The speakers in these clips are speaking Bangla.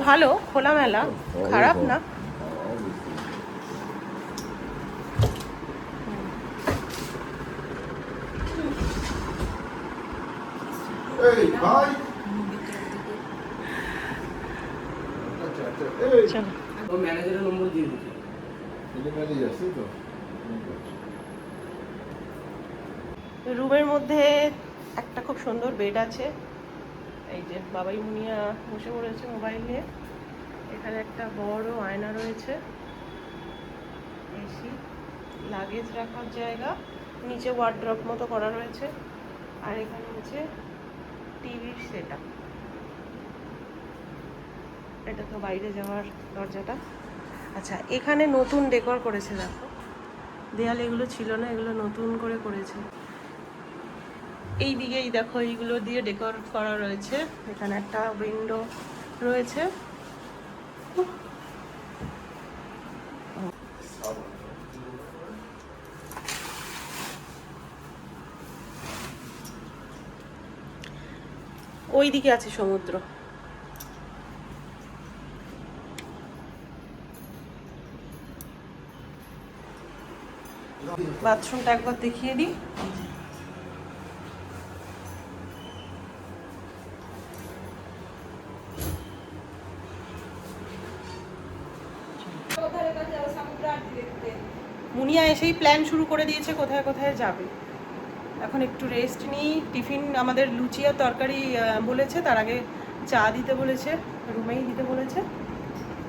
ভালো, খোলামেলা, খারাপ না। রুমের মধ্যে একটা খুব সুন্দর বেড আছে। এই যে বাবাই মুনিয়া বসে পড়েছে মোবাইল নিয়ে। এখানে একটা বড় আয়না রয়েছে, এসি, লাগেজ রাখার জায়গা, নিচে ওয়ার্ড্রপ মতো করা রয়েছে। আর এখানে হচ্ছে টিভির সেটআপ। এটা তো বাইরে যাওয়ার দরজাটা। আচ্ছা, এখানে নতুন ডেকোর করেছে, দেখো দেয়ালে এগুলো ছিল না, এগুলো নতুন করে করেছে। এই দিকেই দেখো এইগুলো দিয়ে ডেকোর করা রয়েছে। এখানে একটা উইন্ডো রয়েছে। ওই দিকে আছে সমুদ্র। বাথরুমটা একবার দেখিয়ে দিই। মুনিয়া এসেই প্ল্যান শুরু করে দিয়েছে কোথায় কোথায় যাবে। এখন একটু রেস্ট নিই। টিফিন আমাদের লুচি আর তরকারি বলেছে, তার আগে চা দিতে বলেছে, রুমেই দিতে বলেছে।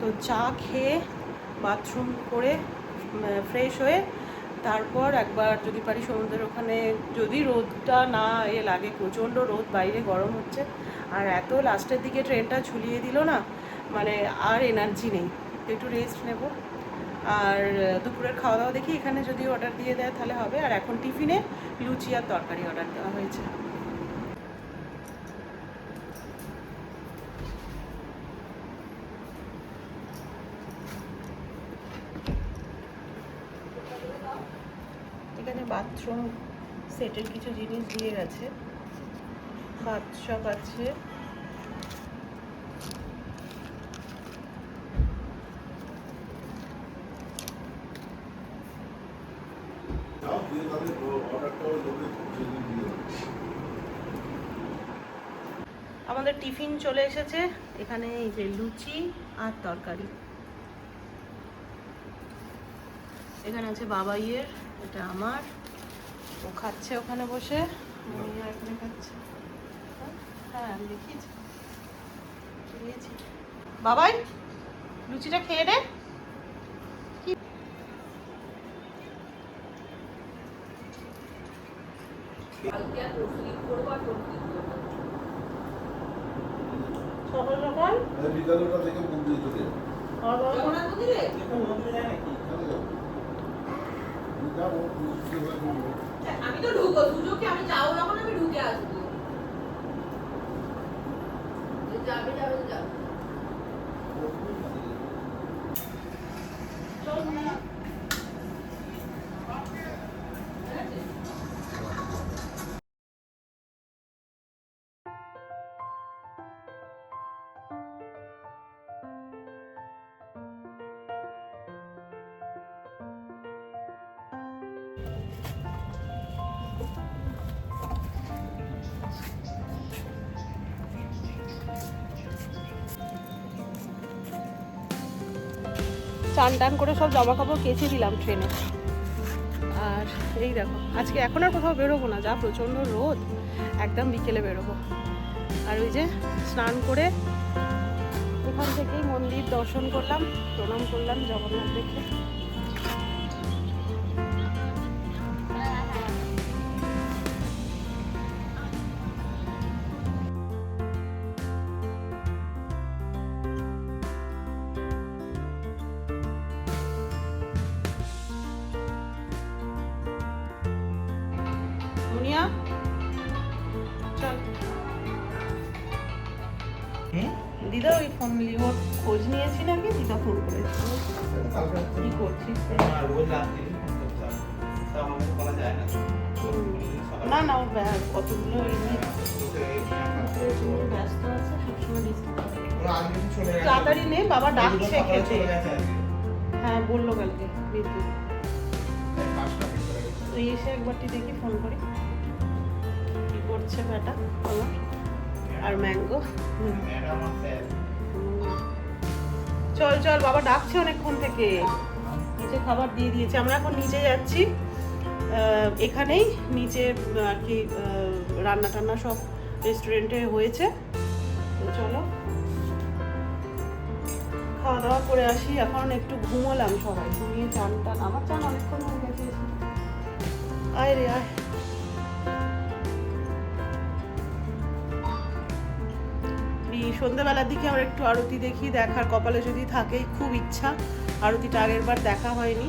তো চা খেয়ে বাথরুম করে ফ্রেশ হয়ে তারপর একবার যদি পারি সমুদ্রের ওখানে, যদি রোদটা না লাগে, প্রচণ্ড রোদ, বাইরে গরম হচ্ছে, আর এত লাস্টের দিকে ট্রেনটা ঝুলিয়ে দিল না, মানে আর এনার্জি নেই। একটু রেস্ট নেব। আর দুপুরের খাওয়া দাওয়া দেখি এখানে যদি অর্ডার দিয়ে দেয় তাহলে হবে। আর এখন টিফিনে লুচি আর তরকারি অর্ডার দেওয়া হয়েছে। এখানে বাথরুম সেটের কিছু জিনিস দিয়ে গেছে, বাথটব আছে, আমাদের টিফিন চলে এসেছে। এখানে এই যে লুচি আর তরকারি, এখানে আছে বাবাইয়ের, এটা আমার, ও খাচ্ছে ওখানে বসে, মুনিয়া এখানে খাচ্ছে। হ্যাঁ আমি দেখিয়েছি, খেয়েছি। বাবাই লুচিটা খেয়ে নে। সকাল সকাল বিদ্যালয়টা থেকে মন্দিরে চলে যাবে। আমি তো ঢুকবো, সুযোগকে আমি যাও যখন আমি ঢুকে আসবো। যাবে যাবে যাবে। চান টান করে সব জামা কাপড় কেচে দিলাম ট্রেনে। আর এই দেখো আজকে এখন আর কোথাও বেরোবো না, যা প্রচণ্ড রোদ, একদম বিকেলে বেরোবো। আর ওই যে স্নান করে এখান থেকেই মন্দির দর্শন করলাম, প্রণাম করলাম জগন্নাথ দেখে। মুনিয়া চল। দিদা ওই ফোন ওর খোঁজ নিয়েছি নাকি, দিদা ফোন করেছি। কি করছিস? না না, ও কতগুলো ব্যস্ত আছে, সবসময় ডিস্টার্ব করে। তাড়াতাড়ি নে, বাবা ডাকছে খেতে। হ্যাঁ বললো কালকে বিদ্যুৎ। তুই এসে একবারটি দেখি ফোন করি কি করছে বেটা আমার। আর ম্যাঙ্গো চল চল, বাবা ডাকছে অনেকক্ষণ থেকে, নিচে খাবার দিয়ে দিয়েছে। আমরা এখন নিচে যাচ্ছি, এখানেই নিচে আর কি রান্না টান্না সব রেস্টুরেন্টে হয়েছে। তো চলো খাওয়া দাওয়া করে আসি। এখন একটু ঘুমোলাম সবাই, ঘুমিয়ে চান টান, আমার চান অনেকক্ষণ হয়ে গেছে। আয় রে আয়। সন্ধ্যাবেলার দিকে আমরা একটু আরতি দেখি, দেখার কপালে যদি থাকে, খুব ইচ্ছা। আরতিটা আগের বার দেখা হয়নি,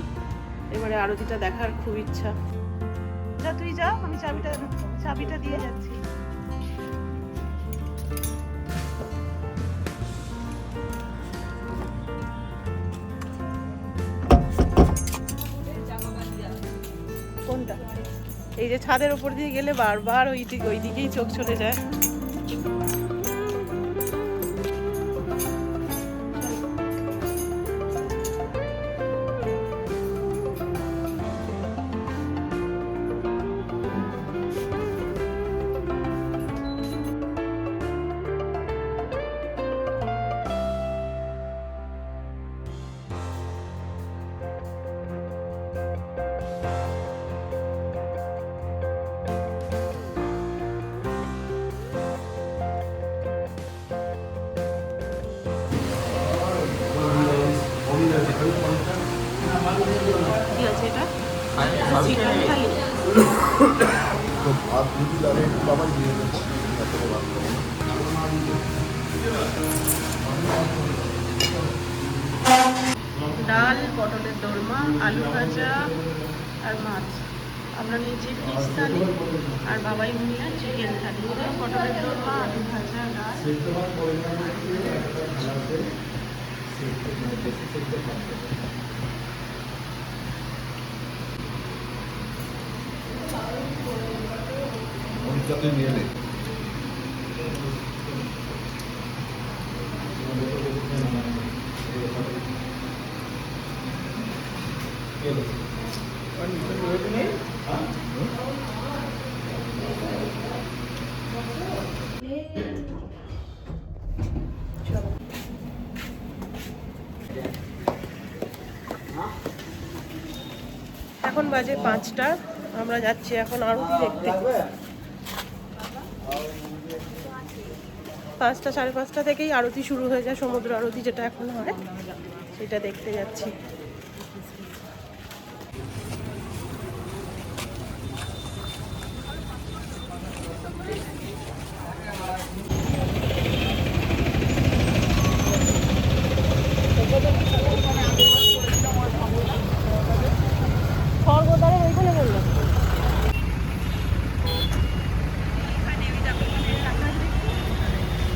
এবারে আরতিটা দেখার খুব ইচ্ছা। যা তুই যা, আমি চাবিটা দিয়ে যাচ্ছি। কোনটা? এই যে ছাদের উপর দিয়ে গেলে বারবার ওই দিকেই চোখ চলে যায়। কি আছে এটা? চিকেন থালি। ডাল, পটলের দোরমা, আলু ভাজা আর মাছ। আমরা নিচে ফিশ থালি আর বাবাই মুনিয়া চিকেন থালি। পটলের দোরমা, আলু ভাজা, ডাল। নিয়ে নে। এখন বাজে 5টা, আমরা যাচ্ছি এখন আরতি দেখতে। 5টা 5:30 থেকেই আরতি শুরু হয়ে যায়, সমুদ্র আরতি যেটা এখন হয় সেটা দেখতে যাচ্ছি। স্বর্গদ্বারের ওইখানে বললাম।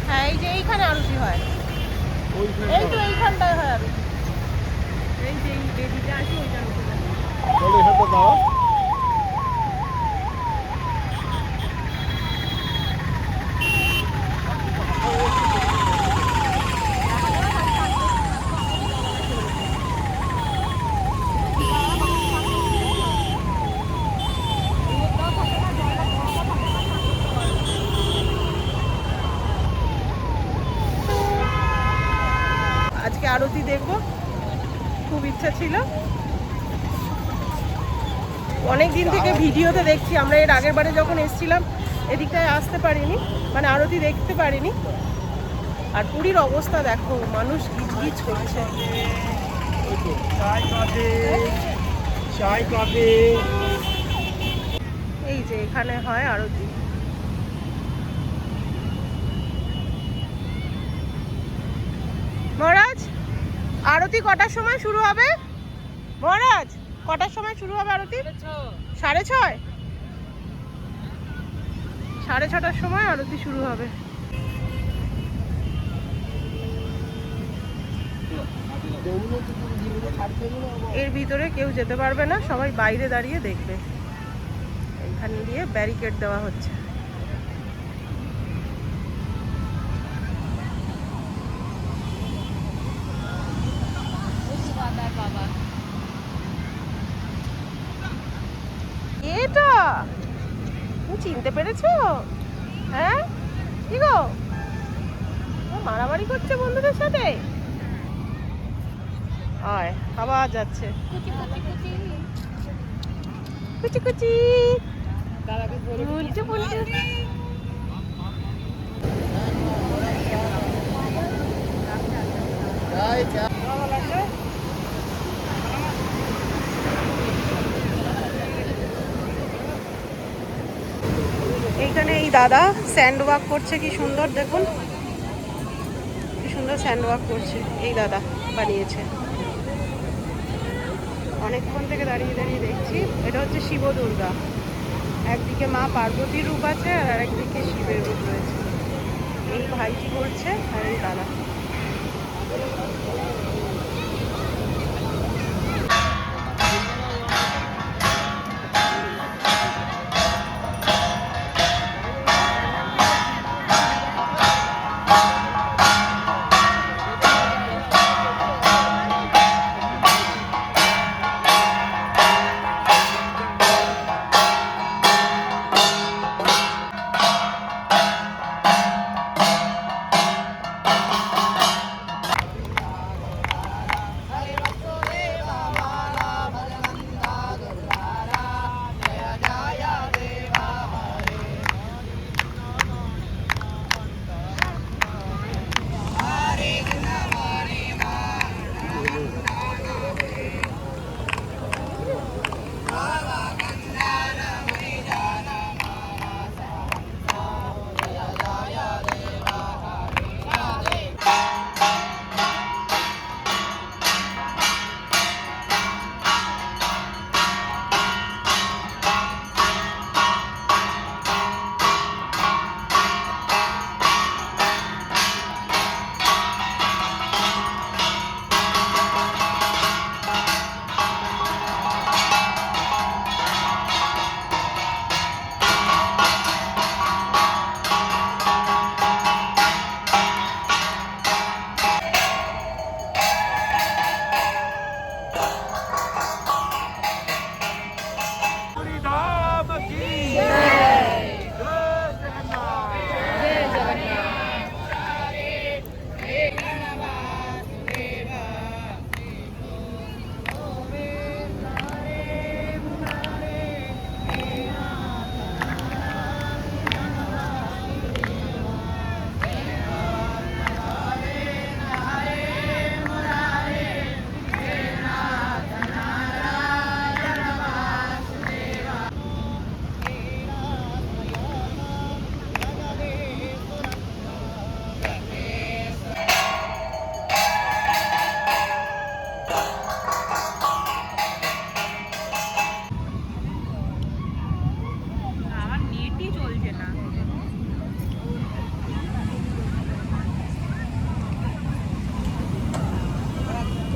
হ্যাঁ এই যে এইখানে আরতি হয়, এই তো এইখানটায় হয় আরতি। এই যে এই বেদিটা আছে ওইটার উপরে। আজকে আরতি দেখবো, খুব ইচ্ছা ছিল। অনেক দিন থেকে ভিডিওতে দেখছি, আমরা এর আগের বারে যখন এসেছিলাম এদিকটায় আসতে পারিনি, মানে আরতি দেখতে পারিনি। আর পুরীর অবস্থা দেখো, মানুষ গিজগিজ করছে। এই যে এখানে হয় আরতি। মহারাজ আরতি কটার সময় শুরু হবে? মহারাজ কটার সময় শুরু হবে আরতি? 6:30। 6:30টার সময় আরতি শুরু হবে। এর ভিতরে কেউ যেতে পারবে না, সবাই বাইরে দাঁড়িয়ে দেখবে। এইখানে দিয়ে ব্যারিকেড দেওয়া হচ্ছে। এটা তুমি চিনতে পেরেছো? হ্যাঁ কি গো, মারামারি করছে বন্ধুদের সাথে। আয় আবার যাচ্ছে কুচি কুচি উল্টে পুল্টে। এইখানে এই দাদা স্যান্ড ওয়াক করছে, কি সুন্দর দেখুন, কি সুন্দর স্যান্ড ওয়াক করছে। এই দাদা বানিয়েছে, অনেকক্ষণ থেকে দাঁড়িয়ে দাঁড়িয়ে দেখছি। এটা হচ্ছে শিব দুর্গা, একদিকে মা পার্বতীর রূপ আছে আর আরেকদিকে শিবের রূপ রয়েছে। এই ভাইটি করছে আর এই দাদা।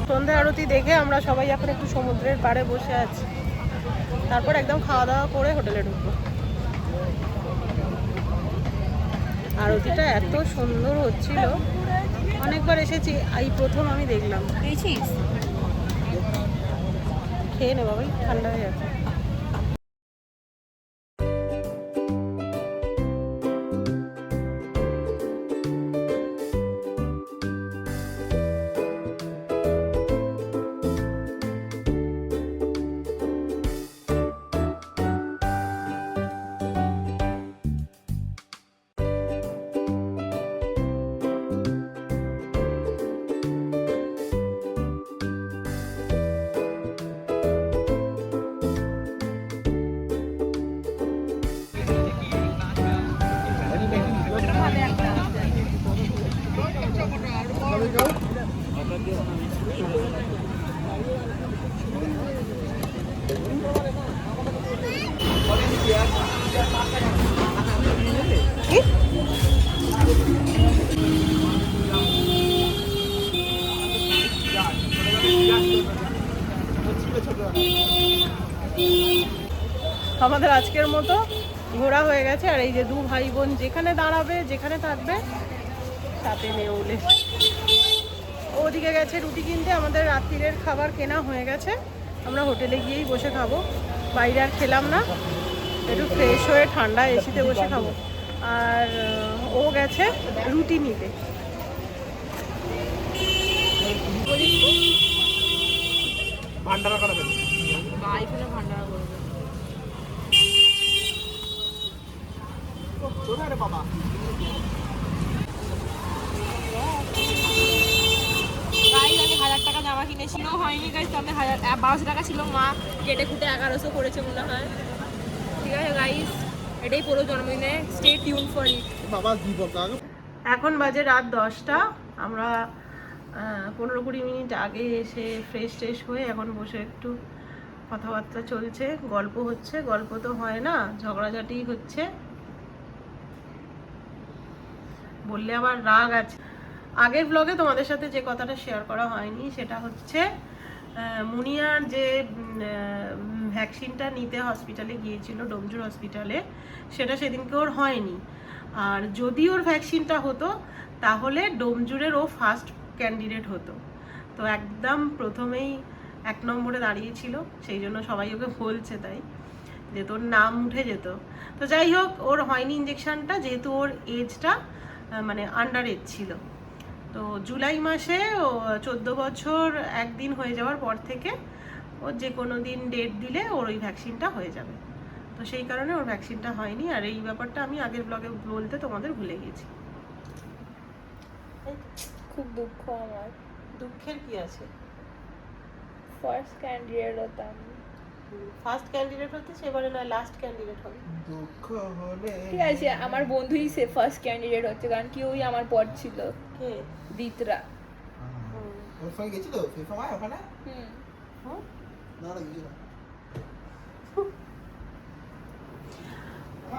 সন্ধ্যা আরতি দেখে আমরা সবাই এখন একটু সমুদ্রের পাড়ে বসে আছি, তারপর একদম খাওয়া দাওয়া করে হোটেলে ঢুকবো। আরতিটা এত সুন্দর হচ্ছিল, অনেকবার এসেছি, এই প্রথম আমি দেখলাম। খেয়ে নে বাবাই, ঠান্ডা হয়ে যাচ্ছে। আমাদের আজকের মতো ঘোরা হয়ে গেছে। আর এই যে দু ভাই বোন যেখানে দাঁড়াবে, যেখানে থাকবে, সাথে নেউলে ওদিকে গেছে রুটি কিনতে। আমাদের রাত্রিরের খাবার কেনা হয়ে গেছে, আমরা হোটেলে গিয়েই বসে খাবো। বাইরে আর খেলাম না, একটু ফ্রেশ হয়ে ঠান্ডা এসিতে বসে খাবো। আর ও গেছে রুটি নিতে। ভান্ডারা করা ফেলে ভান্ডারা করবে বাবা। গাইজ আমি 1000 টাকা জামা কিনেছিল, হয়নি গাইজ, আমি 1200 টাকা ছিল, মা কেটে কুটে 1100 করেছে মনে হয়। ঠিক আছে গাইজ, এটাই পুরো জন্মদিনে, স্টে টিউন ফর ইট। বাবা দিব এখন বাজে রাত 10টা। আমরা 15-20 মিনিট আগে এসে ফ্রেশ ট্রেশ হয়ে এখন বসে একটু কথাবার্তা চলছে, গল্প হচ্ছে। গল্প তো হয় না, ঝগড়াঝাটি হচ্ছে, বললে আবার রাগ আছে। আগের ব্লগে তোমাদের সাথে যে কথাটা শেয়ার করা হয়নি সেটা হচ্ছে মুনিয়ার যে ভ্যাকসিনটা নিতে হসপিটালে গিয়েছিল, ডোমজুর হসপিটালে, সেটা সেদিনকে ওর হয়নি। আর যদি ওর ভ্যাকসিনটা হতো তাহলে ডোমজুরের ও ফার্স্ট ক্যান্ডিডেট হতো। তো একদম প্রথমেই 1 নম্বরে দাঁড়িয়েছিল, সেই জন্য সবাই ওকে বলছে তাই যে তোর নাম উঠে যেত। তো যাই হোক, ওর হয়নি ইঞ্জেকশনটা, যেহেতু ওর এজটা মানে আন্ডার এজ ছিল। তো জুলাই মাসে ও 14 বছর 1 দিন হয়ে যাওয়ার পর থেকে ওর যে কোনো দিন ডেট দিলে ওর ওই ভ্যাকসিনটা হয়ে যাবে। তো সেই কারণে ওর ভ্যাকসিনটা হয়নি। আর এই ব্যাপারটা আমি আগের ব্লগে বলতে তোমাদের ভুলে গেছি। খুব দুঃখ আমার, দুঃখের কি আছে? ফার্স্ট ক্যান্ডিডেট হতাম। ফার্স্ট ক্যান্ডিডেট হতে সেবারে নয়, লাস্ট ক্যান্ডিডেট হবে। দুঃখ হলে ঠিক আছে, আমার বন্ধুই সে ফার্স্ট ক্যান্ডিডেট হচ্ছে, কারণ কি ওই আমার পর ছিল, কে? দিতরা। ওর সঙ্গে গেছিল সেই সময় ওখানে? হুম। না না গেছিল।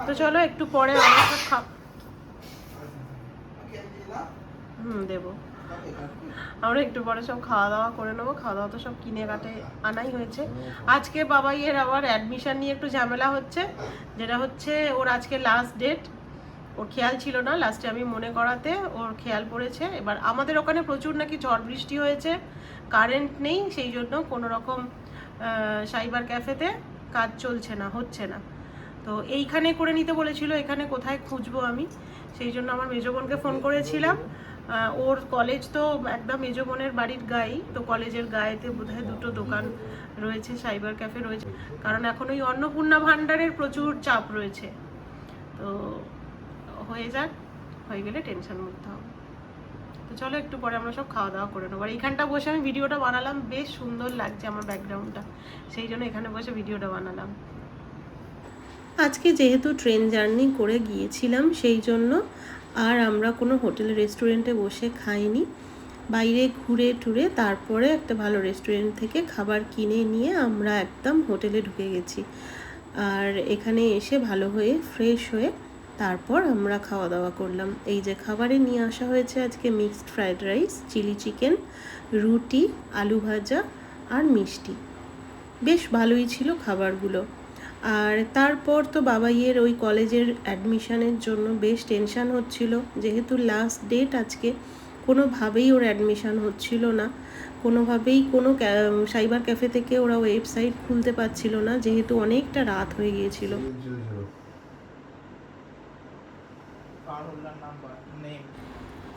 তো চলো একটু পরে আমরা সব দেবো। আমরা একটু পরে সব খাওয়া দাওয়া করে নেবো। খাওয়া দাওয়া তো সব কিনে কাটে আনাই হয়েছে। আজকে বাবাইয়ের আবার অ্যাডমিশন নিয়ে একটু ঝামেলা হচ্ছে, যেটা হচ্ছে ওর আজকে লাস্ট ডেট। ওর খেয়াল ছিল না, লাস্টে আমি মনে করাতে ওর খেয়াল পড়েছে। এবার আমাদের ওখানে প্রচুর নাকি ঝড় বৃষ্টি হয়েছে, কারেন্ট নেই, সেই জন্য কোনো রকম সাইবার ক্যাফেতে কাজ চলছে না, হচ্ছে না। তো এইখানে করে নিতে বলেছিল, এখানে কোথায় খুঁজবো আমি, সেই জন্য আমার মেজো বোনকে ফোন করেছিলাম। ওর কলেজ তো একদম মেজো বোনের বাড়ির গায়েই, তো কলেজের গায়েতে বোধহয় 2টো দোকান রয়েছে, সাইবার ক্যাফে রয়েছে, কারণ এখন ওই অন্নপূর্ণা ভাণ্ডারের প্রচুর চাপ রয়েছে। তো হয়ে যাক, হয়ে গেলে টেনশন মুক্ত হবে। তো চলো একটু পরে আমরা সব খাওয়া দাওয়া করে নেবো। আর এইখানটা বসে আমি ভিডিওটা বানালাম, বেশ সুন্দর লাগছে আমার ব্যাকগ্রাউন্ডটা, সেই জন্য এখানে বসে ভিডিওটা বানালাম। আজকে যেহেতু ট্রেন জার্নি করে গিয়েছিলাম, সেই জন্য আর আমরা কোনো হোটেল রেস্টুরেন্টে বসে খাইনি, বাইরে ঘুরে টুরে তারপরে একটা ভালো রেস্টুরেন্ট থেকে খাবার কিনে নিয়ে আমরা একদম হোটেলে ঢুকে গেছি। আর এখানে এসে ভালো হয়ে ফ্রেশ হয়ে তারপর আমরা খাওয়া দাওয়া করলাম। এই যে খাবারে নিয়ে আসা হয়েছে আজকে mixed fried rice, chilli chicken, রুটি, আলু ভাজা আর মিষ্টি। বেশ ভালোই ছিল খাবারগুলো। আর তারপর তো বাবাইয়ের ওই কলেজের অ্যাডমিশনের জন্য বেশ টেনশান হচ্ছিল, যেহেতু লাস্ট ডেট আজকে, কোনোভাবেই ওর অ্যাডমিশান হচ্ছিল না, কোনোভাবেই কোনো সাইবার ক্যাফে থেকে ওরা ওয়েবসাইট খুলতে পারছিল না, যেহেতু অনেকটা রাত হয়ে গিয়েছিল।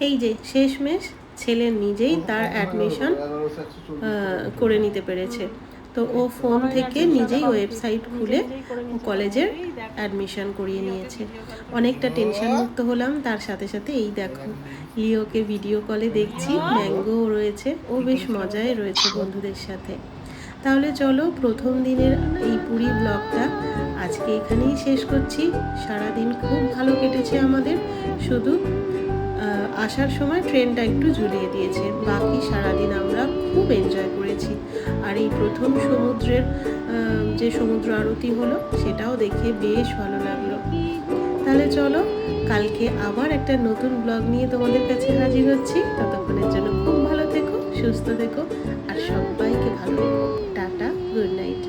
এই যে শেষমেশ ছেলে নিজেই তার অ্যাডমিশন করে নিতে পেরেছে। তো ও ফোন থেকে নিজেই ওয়েবসাইট খুলে কলেজের অ্যাডমিশন করিয়ে নিয়েছে। অনেকটা টেনশন মুক্ত হলাম। তার সাথে সাথে এই দেখো লিওকে ভিডিও কলে দেখছি, ম্যাঙ্গো রয়েছে, ও বেশ মজায় রয়েছে বন্ধুদের সাথে। তাহলে চলো প্রথম দিনের এই পুরী ব্লগটা আজকে এখানেই শেষ করছি। সারাদিন খুব ভালো কেটেছে আমাদের, শুধু আসার সময় ট্রেনটা একটু ঝুলিয়ে দিয়েছে, বাকি সারাদিন আমরা খুব এনজয় করেছি। আর এই প্রথম সমুদ্রের যে সমুদ্র আরতি হলো সেটাও দেখে বেশ ভালো লাগলো। তাহলে চলো কালকে আবার একটা নতুন ব্লগ নিয়ে তোমাদের কাছে হাজির হচ্ছি। ততক্ষণের জন্য খুব ভালো থেকো, সুস্থ থেকো আর সবাইকে ভালো থেকো। Tata, good night.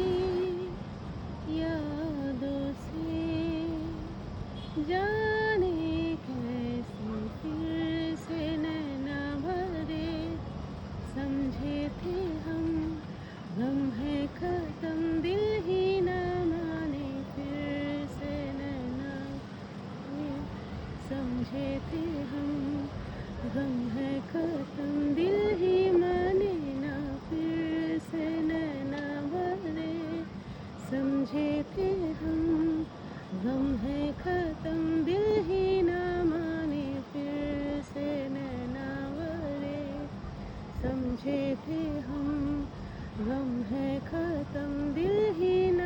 समझे थे हम, गम है खत्म दिल ही ना समझे थे हम गम है खत्म दिल ही न